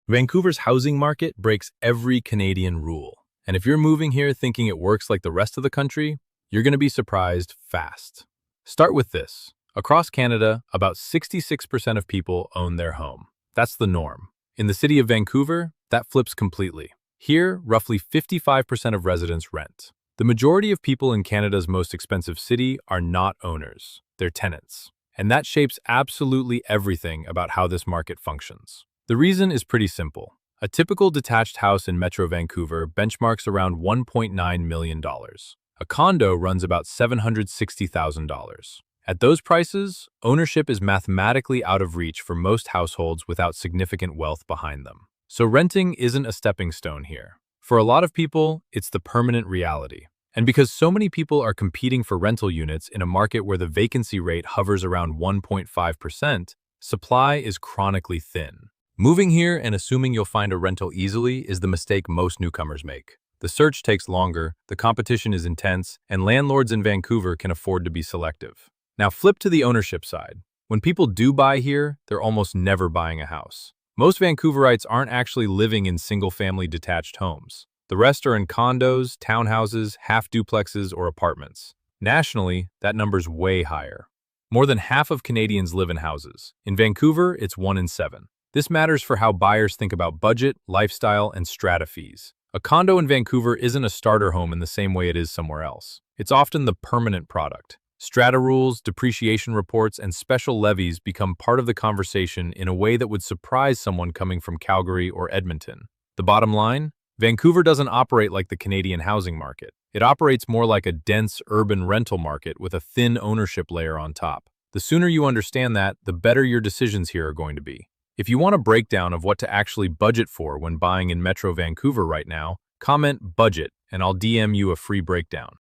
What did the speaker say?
Vancouver's housing market breaks every Canadian rule. And if you're moving here thinking it works like the rest of the country, you're going to be surprised fast. Start with this. Across Canada, about 66% of people own their home. That's the norm. In the city of Vancouver, that flips completely. Here, roughly 55% of residents rent. The majority of people in Canada's most expensive city are not owners, they're tenants. And that shapes absolutely everything about how this market functions. The reason is pretty simple. A typical detached house in Metro Vancouver benchmarks around $1.9 million. A condo runs about $760,000. At those prices, ownership is mathematically out of reach for most households without significant wealth behind them. So renting isn't a stepping stone here. For a lot of people, it's the permanent reality. And because so many people are competing for rental units in a market where the vacancy rate hovers around 1.5%, supply is chronically thin. Moving here and assuming you'll find a rental easily is the mistake most newcomers make. The search takes longer, the competition is intense, and landlords in Vancouver can afford to be selective. Now flip to the ownership side. When people do buy here, they're almost never buying a house. Most Vancouverites aren't actually living in single-family detached homes. The rest are in condos, townhouses, half-duplexes, or apartments. Nationally, that number's way higher. More than half of Canadians live in houses. In Vancouver, it's 1 in 7. This matters for how buyers think about budget, lifestyle, and strata fees. A condo in Vancouver isn't a starter home in the same way it is somewhere else. It's often the permanent product. Strata rules, depreciation reports, and special levies become part of the conversation in a way that would surprise someone coming from Calgary or Edmonton. The bottom line? Vancouver doesn't operate like the Canadian housing market. It operates more like a dense urban rental market with a thin ownership layer on top. The sooner you understand that, the better your decisions here are going to be. If you want a breakdown of what to actually budget for when buying in Metro Vancouver right now, comment budget and I'll DM you a free breakdown.